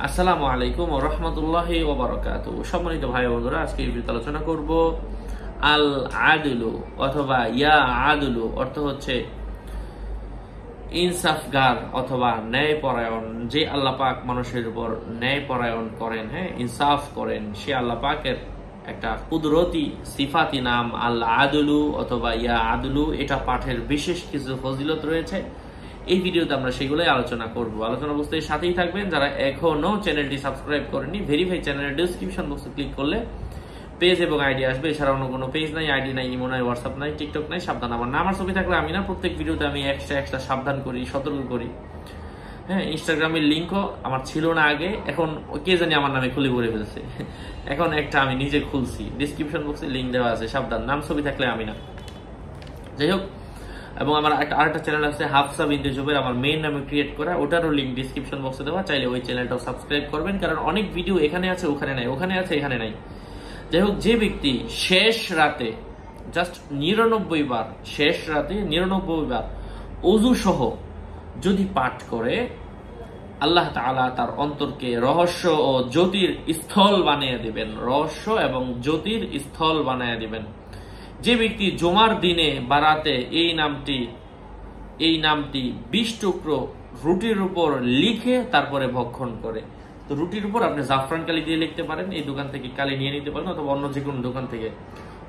আসসালামু আলাইকুম ওয়া রাহমাতুল্লাহি ওয়া বারাকাতুহু। সম্মানিত ভাই বন্ধুরা, আজকে এই ভিডিওতে আলোচনা করব আল আদলু অথবা ইয়া আদলু অর্থ হচ্ছে ইনসাফগার অথবা ন্যায়পরায়ণ। যে আল্লাহ পাক মানুষের উপর ন্যায়পরায়ণ করেন, ইনসাফ করেন, সে আল্লাহ পাকের একটা কুদরতি সিফাতি নাম আল আদলু অথবা ইয়া আদলু। এটা পাঠের বিশেষ কিছু ফজিলত রয়েছে। এই ভিডিওতে আমরা সেগুলোই আলোচনা করব। আলোচনা বুঝতে সাথেই থাকবেন। যারা এখনো চ্যানেলটি সাবস্ক্রাইব করেনি, ভেরিফাই চ্যানেলের ডেসক্রিপশন বক্সে ক্লিক করলে পেজ এবং আইডি আসবে। এছাড়া অন্য কোনো পেজ নাই, আইডি নাই, ইমো নাই, হোয়াটসঅ্যাপ নাই, টিকটক নাই। সাবধান, আমার নাম আর ছবি থাকলে আমি না। প্রত্যেক ভিডিওতে আমি এক্সট্রা সাবধান করি, সতর্ক করি। ইনস্টাগ্রামের লিঙ্কও আমার ছিল না আগে, এখন কে জানি আমার নামে খুলে পড়ে ফেলছে। এখন একটা আমি নিজে খুলছি, ডিসক্রিপশন বক্সে লিঙ্ক দেওয়া আছে। সাবধান, নাম ছবি থাকলে আমি না। যাই হোক, এবং আমার আরেকটা চ্যানেল আছে হাফসা বিনতে জুবের, আমার মেইন নামে ক্রিয়েট করা, ওটারও লিঙ্ক ডিসক্রিপশন বক্সে দেওয়া। চাইলে ওই চ্যানেলটাও সাবস্ক্রাইব করবেন, কারণ অনেক ভিডিও এখানে আছে ওখানে নাই, ওখানে আছে এখানে নাই। যাই হোক, যে ব্যক্তি শেষ রাতে জাস্ট 99 বার, শেষ রাতে 99 বার অজু সহ যদি পাঠ করে, আল্লাহ তাআলা তার অন্তরকে রহস্য ও জ্যোতির স্থল বানিয়ে দিবেন। রহস্য এবং জ্যোতির স্থল বানিয়ে দিবেন। যে ব্যক্তি জুমার দিনে বারাতে এই নামটি 20 টুকরো রুটির উপর লিখে তারপরে ভক্ষণ করে, তো রুটির উপর আপনি জাফরান কালি দিয়ে লিখতে পারেন। এই দোকান থেকে কালি নিয়ে নিতে পারেন, অথবা অন্য যে কোনো দোকান থেকে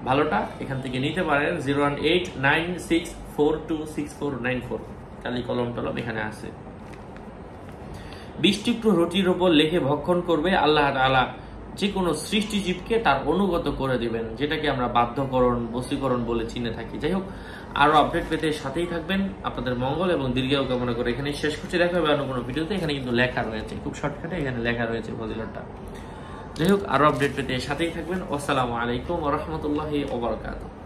ভালোটা এখান থেকে নিতে পারেন। 01896426494 কালি কলম টলম এখানে আছে। 20 টুকরো রুটির উপর লিখে ভক্ষণ করবে, আল্লাহ তাআলা যে কোনো সৃষ্টিজীবকে তার অনুগত করে দিবেন, যেটাকে আমরা বাধ্যকরণ, বশীকরণ বলে চিনে থাকি। যাই হোক, আরো আপডেট পেতে সাথেই থাকবেন। আপনাদের মঙ্গল এবং দীর্ঘায়ু কামনা করে এখানে শেষ করছি। দেখা হবে অন্য কোনো ভিডিওতে। এখানে কিন্তু লেখা রয়েছে, খুব শর্টকাটে এখানে লেখা রয়েছে ফজিলতটা। যাই হোক, আরো আপডেট পেতে সাথেই থাকবেন। আসসালামু আলাইকুম ওয়া রাহমাতুল্লাহি ওয়া বারাকাতুহু।